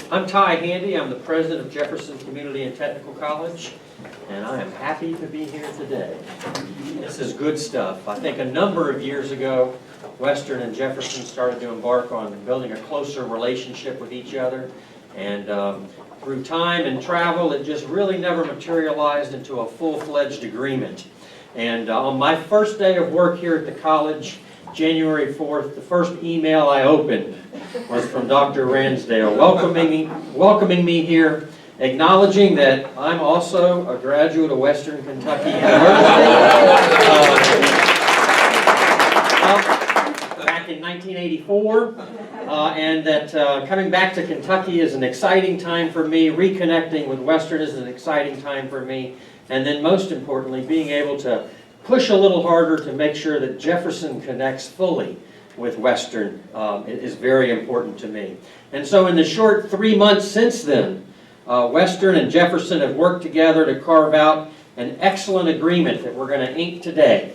I'm Ty Handy. I'm the president of Jefferson Community and Technical College, and I am happy to be here today. This is good stuff. I think a number of years ago, Western and Jefferson started to embark on building a closer relationship with each other, and through time and travel, it just really never materialized into a full-fledged agreement. And on my first day of work here at the college, January 4th, the first email I opened was from Dr. Randsell welcoming me here, acknowledging that I'm also a graduate of Western Kentucky University back in 1984, and that coming back to Kentucky is an exciting time for me, reconnecting with Western is an exciting time for me, and then most importantly, being able to push a little harder to make sure that Jefferson connects fully with Western is very important to me. And so in the short 3 months since then, Western and Jefferson have worked together to carve out an excellent agreement that we're going to ink today.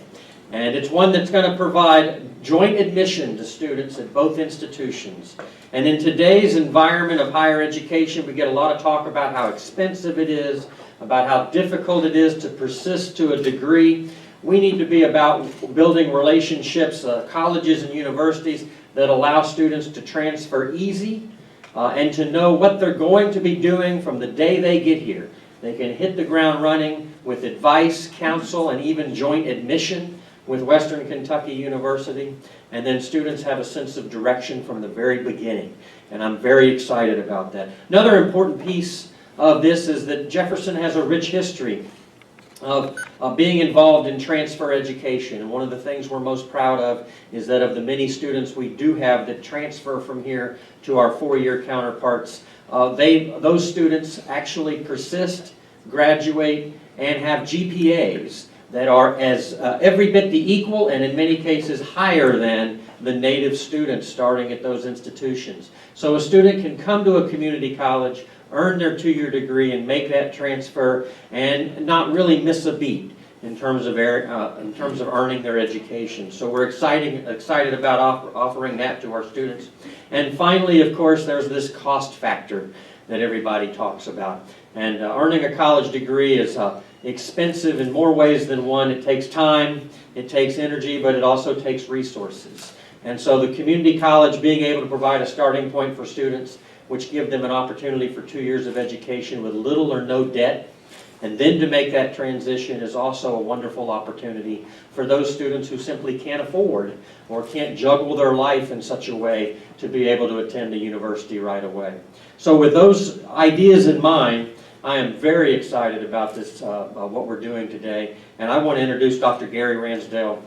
And it's one that's going to provide joint admission to students at both institutions. And in today's environment of higher education, we get a lot of talk about how expensive it is, about how difficult it is to persist to a degree. We need to be about building relationships, colleges and universities that allow students to transfer easy and to know what they're going to be doing from the day they get here. They can hit the ground running with advice, counsel, and even joint admission with Western Kentucky University. And then students have a sense of direction from the very beginning. And I'm very excited about that. Another important piece of this is that Jefferson has a rich history of being involved in transfer education. And one of the things we're most proud of is that of the many students we do have that transfer from here to our four-year counterparts, those students actually persist, graduate, and have GPAs that are as every bit the equal and in many cases higher than the native students starting at those institutions. So a student can come to a community college, earn their two-year degree, and make that transfer and not really miss a beat in terms of earning their education. So we're excited about offering that to our students. And finally, of course, there's this cost factor that everybody talks about. And earning a college degree is expensive in more ways than one. It takes time, it takes energy, but it also takes resources. And so the community college being able to provide a starting point for students which give them an opportunity for 2 years of education with little or no debt, and then to make that transition is also a wonderful opportunity for those students who simply can't afford or can't juggle their life in such a way to be able to attend a university right away. So with those ideas in mind, I am very excited about this, what we're doing today, and I want to introduce Dr. Gary Randsell,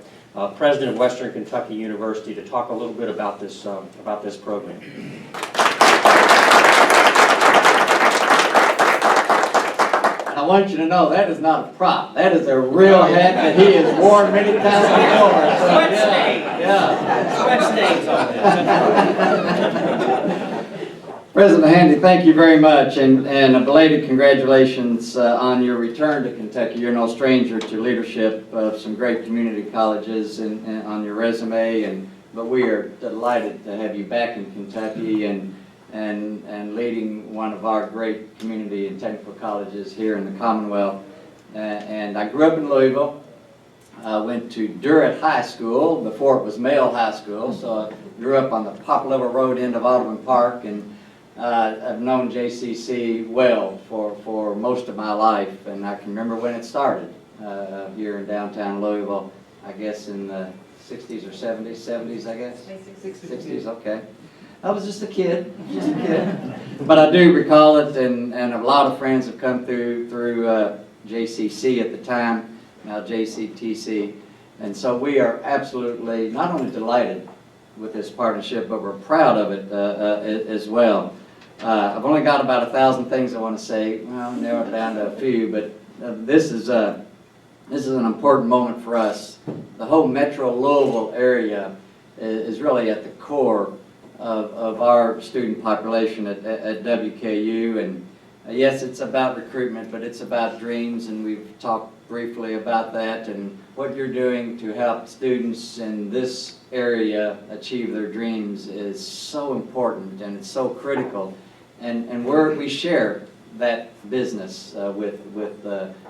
President of Western Kentucky University, to talk a little bit about this program. I want you to know that is not a prop. That is a real hat that he has worn many times before. So, Sweat stain. Yeah. Sweat stains on this. President Handy, thank you very much, and a belated congratulations on your return to Kentucky. You're no stranger to leadership of some great community colleges and on your resume, but we are delighted to have you back in Kentucky and leading one of our great community and technical colleges here in the Commonwealth. And I grew up in Louisville. I went to Durrett High School before it was Male High School, so I grew up on the Poplar Level Road end of Audubon Park, and I've known JCC well for most of my life, and I can remember when it started here in downtown Louisville, I guess in the 60s or 70s, I guess? 60s, okay. I was just a kid, But I do recall it, and a lot of friends have come through JCC at the time, now JCTC. And so we are absolutely not only delighted with this partnership, but we're proud of it as well. I've only got about 1,000 things I want to say. Well, narrow it down to a few, but this is an important moment for us. The whole Metro Louisville area is really at the core of our student population at WKU, and yes, it's about recruitment, but it's about dreams, and we've talked briefly about that and what you're doing to help students in this area achieve their dreams is so important and it's so critical. And we share that business with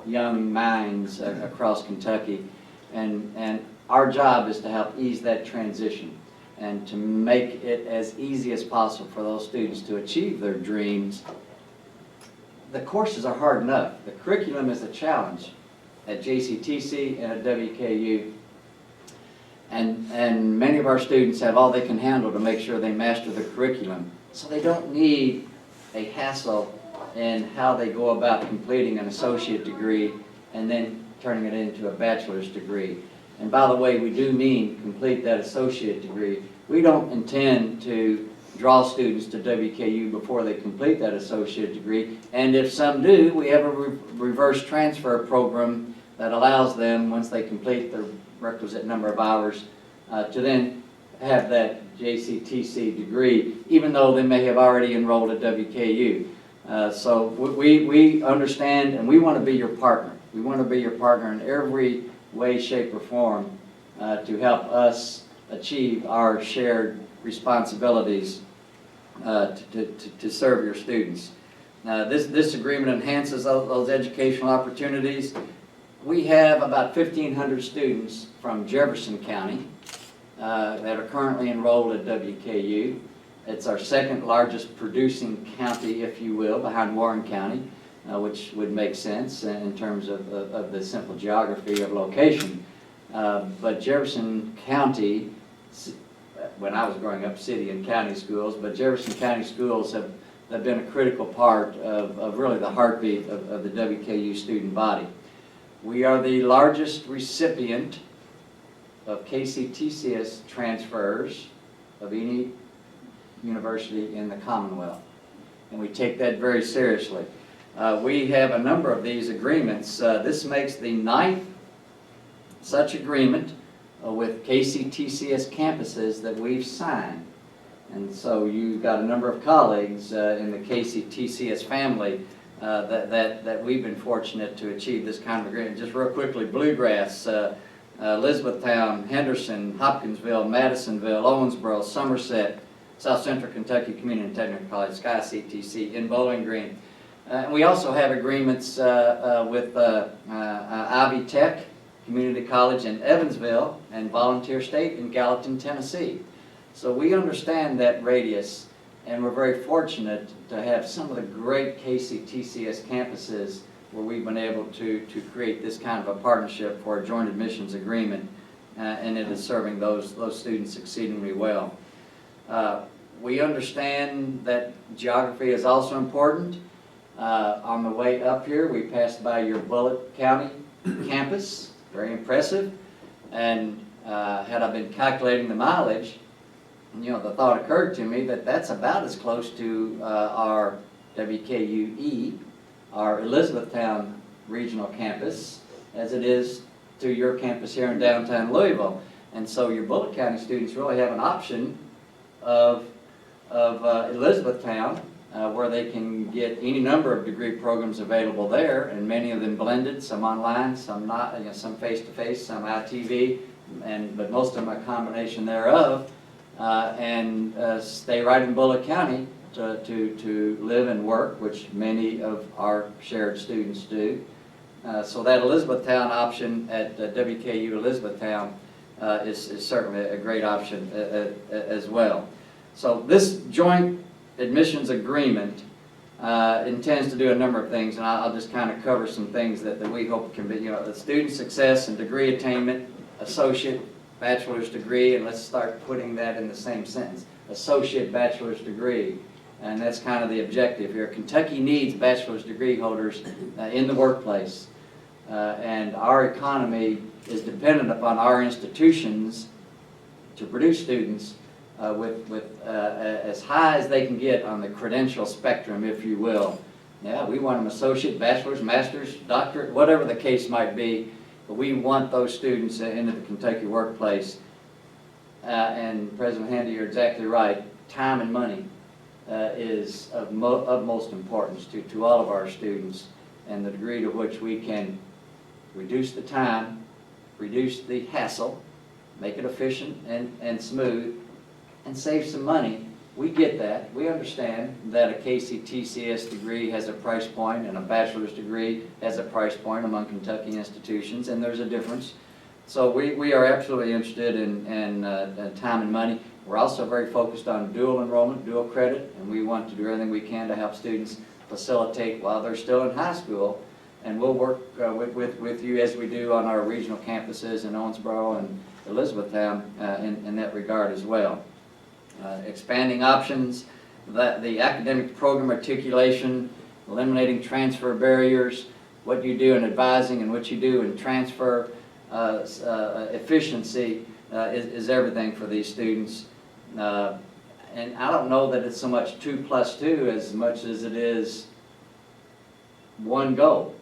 young minds across Kentucky. And our job is to help ease that transition and to make it as easy as possible for those students to achieve their dreams. The courses are hard enough. The curriculum is a challenge at JCTC and at WKU. And many of our students have all they can handle to make sure they master the curriculum. So they don't need a hassle in how they go about completing an associate degree and then turning it into a bachelor's degree. And by the way, we do mean complete that associate degree. We don't intend to draw students to WKU before they complete that associate degree. And if some do, we have a reverse transfer program that allows them, once they complete the requisite number of hours, to then have that JCTC degree, even though they may have already enrolled at WKU. So we understand and we want to be your partner. We want to be your partner in every way, shape, or form to help us achieve our shared responsibilities to serve your students. This agreement enhances those educational opportunities. We have about 1,500 students from Jefferson County that are currently enrolled at WKU. It's our second largest producing county, if you will, behind Warren County, which would make sense in terms of the simple geography of location. But Jefferson County, when I was growing up, city and county schools, but Jefferson County schools have been a critical part of really the heartbeat of the WKU student body. We are the largest recipient of KCTCS transfers of any university in the Commonwealth, and we take that very seriously. We have a number of these agreements. This makes the 9th such agreement with KCTCS campuses that we've signed. And so you've got a number of colleagues in the KCTCS family that we've been fortunate to achieve this kind of agreement. Just real quickly, Bluegrass, Elizabethtown, Henderson, Hopkinsville, Madisonville, Owensboro, Somerset, South Central Kentucky Community and Technical College, Sky CTC, in Bowling Green. And we also have agreements with Ivy Tech Community College in Evansville and Volunteer State in Gallatin, Tennessee. So we understand that radius, and we're very fortunate to have some of the great KCTCS campuses where we've been able to create this kind of a partnership for a joint admissions agreement, and it is serving those students exceedingly well. We understand that geography is also important. On the way up here, we passed by your Bullitt County campus, very impressive, and had I been calculating the mileage, you know, the thought occurred to me that that's about as close to our WKUE, our Elizabethtown regional campus, as it is to your campus here in downtown Louisville. And so your Bullitt County students really have an option of Elizabethtown, where they can get any number of degree programs available there, and many of them blended, some online, some not, you know, some face-to-face, some ITV, but most of them a combination thereof, and stay right in Bullitt County to live and work, which many of our shared students do. So that Elizabethtown option at WKU Elizabethtown is certainly a great option as well. So this joint admissions agreement intends to do a number of things, and I'll just kind of cover some things that we hope can be, you know, the student success and degree attainment, associate, bachelor's degree, and let's start putting that in the same sentence, associate, bachelor's degree, and that's kind of the objective here. Kentucky needs bachelor's degree holders in the workplace, and our economy is dependent upon our institutions to produce students with as high as they can get on the credential spectrum, if you will. Yeah, we want them associate, bachelor's, master's, doctorate, whatever the case might be, but we want those students into the Kentucky workplace. And President Handy, you're exactly right. Time and money is of utmost importance to all of our students, and the degree to which we can reduce the time, reduce the hassle, make it efficient and smooth, and save some money. We get that. We understand that a KCTCS degree has a price point and a bachelor's degree has a price point among Kentucky institutions, and there's a difference. So we are absolutely interested in time and money. We're also very focused on dual enrollment, dual credit, and we want to do everything we can to help students facilitate while they're still in high school. And we'll work with you as we do on our regional campuses in Owensboro and Elizabethtown in that regard as well. Expanding options, the academic program articulation, eliminating transfer barriers, what you do in advising and what you do in transfer efficiency is everything for these students. And I don't know that it's so much 2 + 2 as much as it is one goal.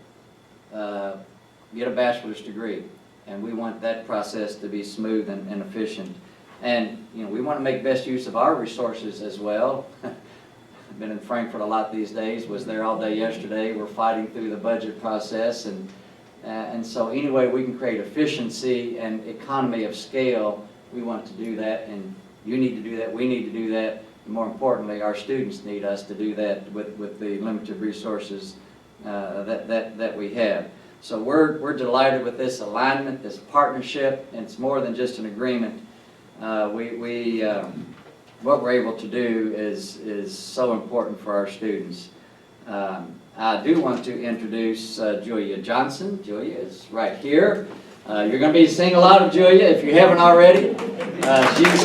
Get a bachelor's degree, and we want that process to be smooth and efficient. And we want to make best use of our resources as well. I've been in Frankfurt a lot these days, was there all day yesterday. We're fighting through the budget process, and so any way we can create efficiency and economy of scale, we want to do that, and you need to do that, we need to do that, and more importantly, our students need us to do that with the limited resources that we have. So we're delighted with this alignment, this partnership, and it's more than just an agreement. What we're able to do is so important for our students. I do want to introduce Julia Johnson. Julia is right here. You're going to be seeing a lot of Julia if you haven't already. She's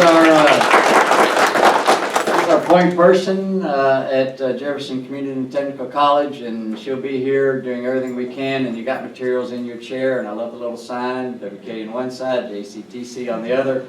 our point person at Jefferson Community and Technical College, and she'll be here doing everything we can. And you got materials in your chair, and I love the little sign, WKU on one side, JCTC on the other.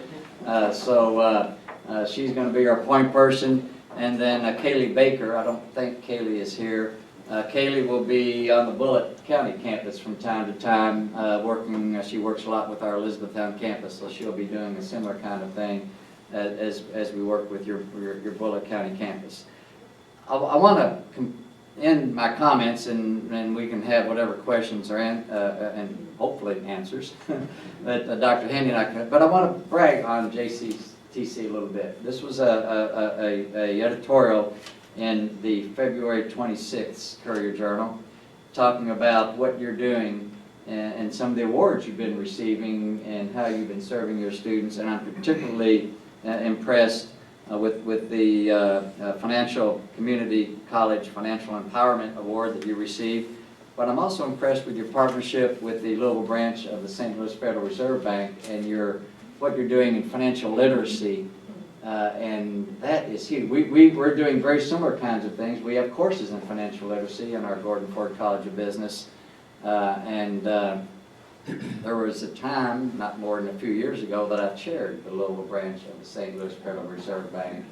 She's going to be our point person. And then Kaylee Baker, I don't think Kaylee is here. Kaylee will be on the Bullitt County campus from time to time, working. She works a lot with our Elizabethtown campus, so she'll be doing a similar kind of thing as we work with your Bullitt County campus. I want to end my comments, and we can have whatever questions and hopefully answers that Dr. Handy and I can. But I want to brag on JCTC a little bit. This was a editorial in the February 26th Courier Journal, talking about what you're doing and some of the awards you've been receiving and how you've been serving your students. And I'm particularly impressed with the Financial Community College Financial Empowerment Award that you received. But I'm also impressed with your partnership with the Louisville branch of the St. Louis Federal Reserve Bank and what you're doing in financial literacy. And that is huge. We're doing very similar kinds of things. We have courses in financial literacy in our Gordon Ford College of Business. There was a time, not more than a few years ago, that I chaired the Louisville branch of the St. Louis Federal Reserve Bank.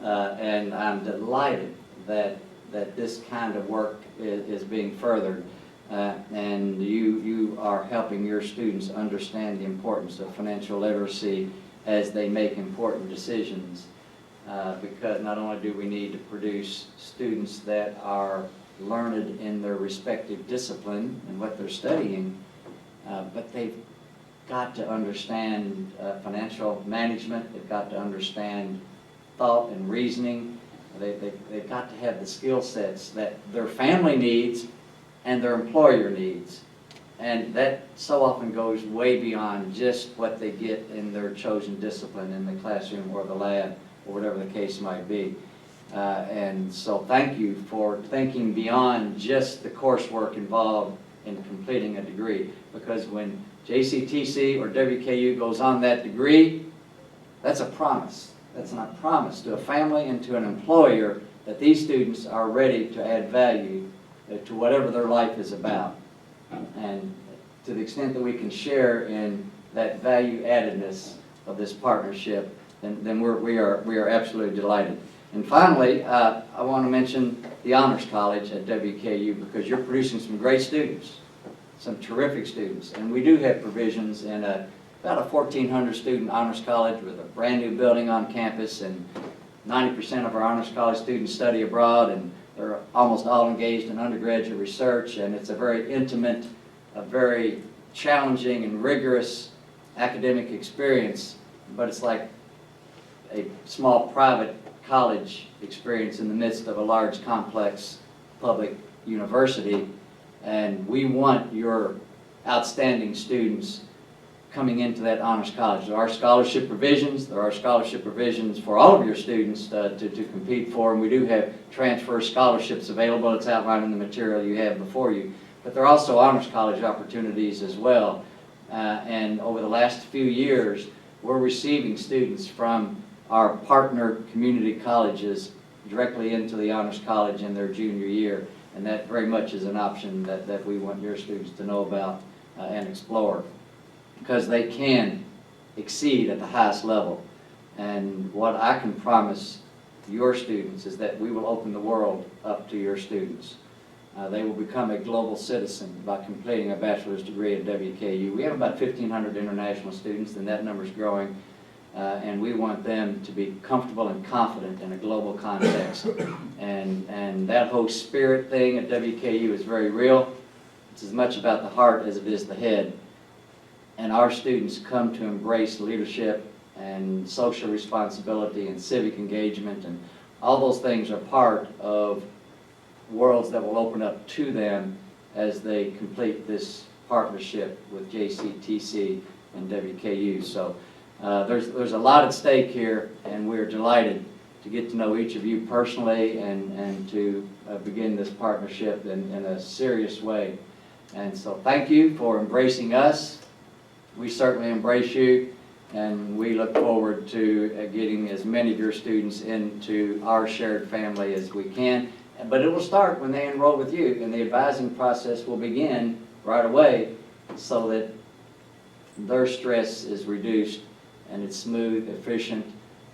And I'm delighted that this kind of work is being furthered. And you are helping your students understand the importance of financial literacy as they make important decisions, because not only do we need to produce students that are learned in their respective discipline and what they're studying, but they've got to understand financial management, they've got to understand thought and reasoning, they've got to have the skill sets that their family needs and their employer needs. And that so often goes way beyond just what they get in their chosen discipline in the classroom or the lab or whatever the case might be. And so thank you for thinking beyond just the coursework involved in completing a degree. Because when JCTC or WKU goes on that degree, that's a promise. That's a promise to a family and to an employer that these students are ready to add value to whatever their life is about. And to the extent that we can share in that value addedness of this partnership, then we are absolutely delighted. And finally, I want to mention the Honors College at WKU, because you're producing some great students, some terrific students. And we do have provisions in about a 1,400 student Honors College with a brand new building on campus, and 90% of our Honors College students study abroad, and they're almost all engaged in undergraduate research, and it's a very intimate, a very challenging and rigorous academic experience, but it's like a small private college experience in the midst of a large complex public university. And we want your outstanding students coming into that honors college. There are scholarship provisions. There are scholarship provisions for all of your students to compete for, and we do have transfer scholarships available. It's outlined in the material you have before you. But there are also honors college opportunities as well. And over the last few years, we're receiving students from our partner community colleges directly into the honors college in their junior year. And that very much is an option that we want your students to know about and explore, because they can exceed at the highest level. And what I can promise your students is that we will open the world up to your students. They will become a global citizen by completing a bachelor's degree at WKU. We have about 1,500 international students, and that number is growing. And we want them to be comfortable and confident in a global context. And that whole spirit thing at WKU is very real. It's as much about the heart as it is the head. And our students come to embrace leadership and social responsibility and civic engagement, and all those things are part of worlds that will open up to them as they complete this partnership with JCTC and WKU. So there's a lot at stake here, and we're delighted to get to know each of you personally and to begin this partnership in a serious way. And so thank you for embracing us. We certainly embrace you, and we look forward to getting as many of your students into our shared family as we can. But it will start when they enroll with you, and the advising process will begin right away so that their stress is reduced and it's smooth, efficient,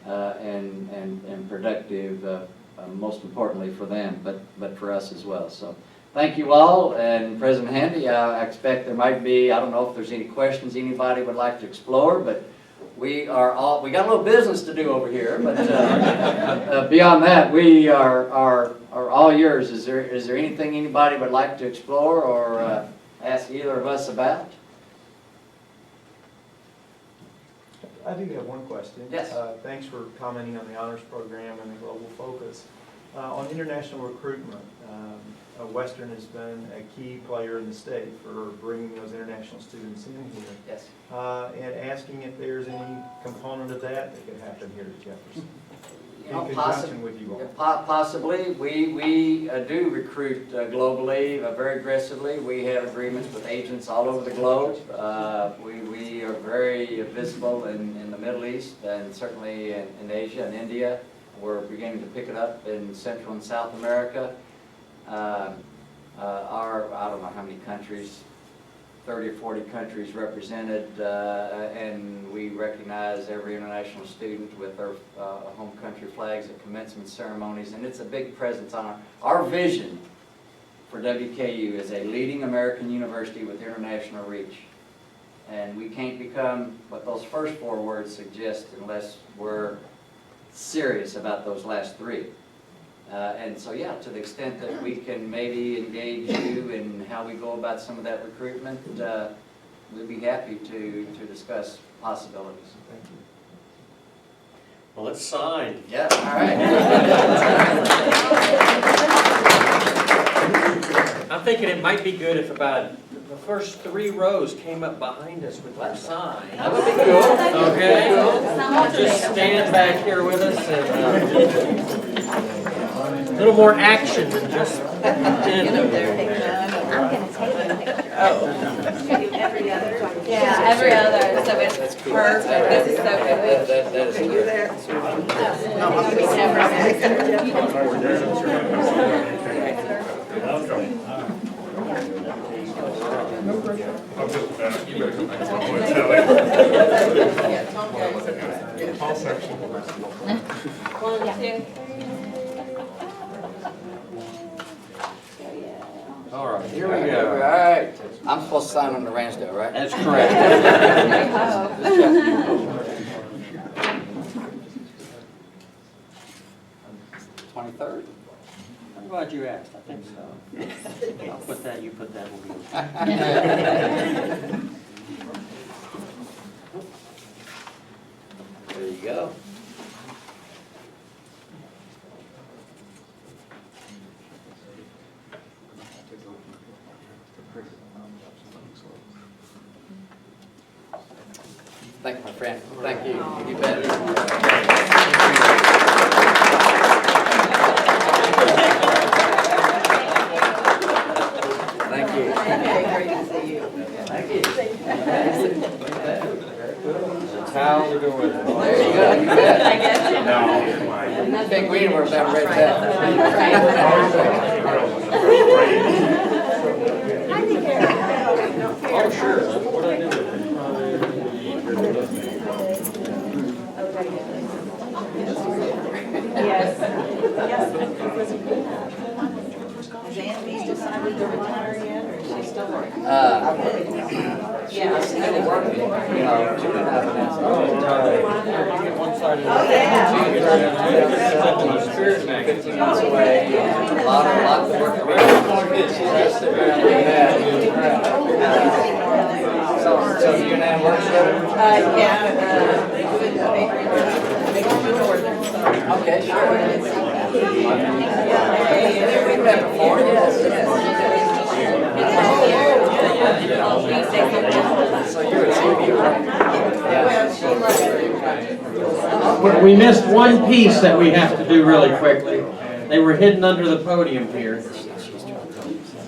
and productive, most importantly for them, but for us as well. So thank you all, and President Handy, I expect there might be, I don't know if there's any questions anybody would like to explore, but we got a little business to do over here, but beyond that, we are all yours. Is there anything anybody would like to explore or ask either of us about? I do have one question. Yes. Thanks for commenting on the honors program and the global focus. On international recruitment, Western has been a key player in the state for bringing those international students in here. Yes. And asking if there's any component of that could happen here at Jefferson. In Possibly, conjunction with you all. possibly. We do recruit globally very aggressively. We have agreements with agents all over the globe. We are very visible in the Middle East and certainly in Asia and India. We're beginning to pick it up in Central and South America. I don't know how many countries, 30 or 40 countries represented, and we recognize every international student with their home country flags at commencement ceremonies, and it's a big presence on our vision for WKU is a leading American university with international reach. And we can't become what those first four words suggest unless we're serious about those last three. And so, yeah, to the extent that we can maybe engage you in how we go about some of that recruitment, we'd be happy to discuss possibilities. Thank you. Well, it's signed. Yeah, all right. I'm thinking it might be good if about the first 3 rows came up behind us with their sign. That would be cool. Okay? Just stand back here with us and a little more action than just I'm gonna take a picture. Every other? Yeah, every other, so it's perfect, this is so good. That is You're there. One, two. All right, here All we go. right. I'm supposed to sign on the Randsell, right? That's correct. 23rd? glad you asked, I think so. I'll put that, you put that, we'll be. There you go. Thank you, my friend. Thank you. You bet. Thank you. Great to see you. Thank you. Towel to go with it. There you go. You bet. I guess. I think we were about ready to Oh, sure, that's what I do. Yes. Has Ann B's decided to retire yet, or is she still working? She was still working, you know, she didn't have an answer. You get one side of the. Oh, yeah. 15 months away, a lot of work to do. She's sitting around doing that. So you and Ann work together? Yeah. Okay, sure. We've met before, yes. So you're a TV, right? Yeah. We missed one piece that we have to do really quickly. They were hidden under the podium here.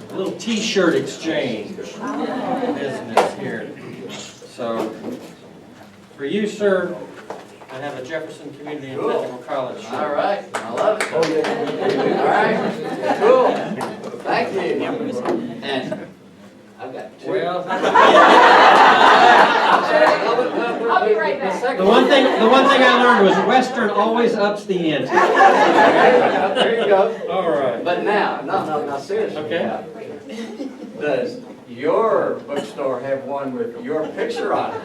A little T-shirt exchange business here. So, for you, sir, I have a Jefferson Community and Technical College shirt. All right, I love it. All right, cool. Thank you. And I've got two. Well, I'll be right back. the one thing I learned was Western always ups the ante. There you go. All right. But now, no, seriously. Okay. now, does your bookstore have one with your picture on it?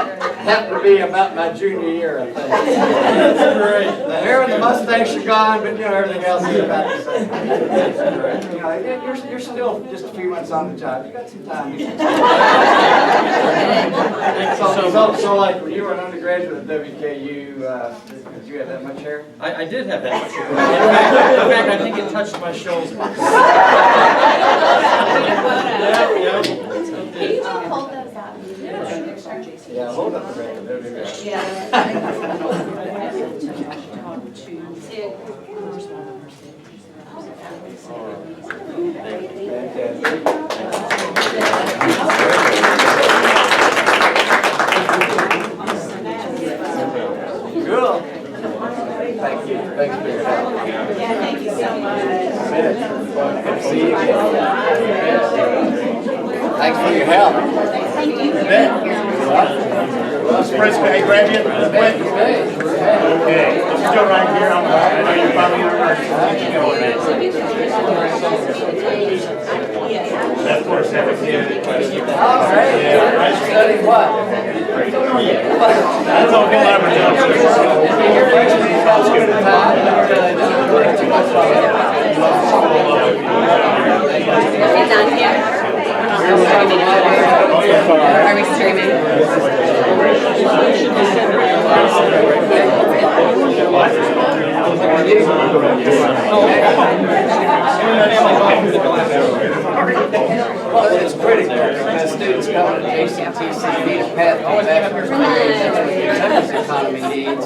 That happened to be about my junior year, I think. That's great. The hair and the mustache are gone, but you know, everything else is about the same. You know, you're still just a few months on the job. You got some time. So like when you were an undergraduate at WKU, did you have that much hair? I did have that much hair. In fact, I think it touched my shoulders. Can you just hold those up? Yeah, hold up the record. There we go. Cool. Thank you. Thanks for your help. Yeah, thank you so much. Good to see you again. Thanks for your help. Surprise, can I grab you? Okay. Okay, let's go right here. I know you're probably That's for 17 questions. All right. Studying what? That's all good Is on here? Are we streaming? Well, it's critical because students coming to JCTC need a pathway back to their careers. That's what the economy needs.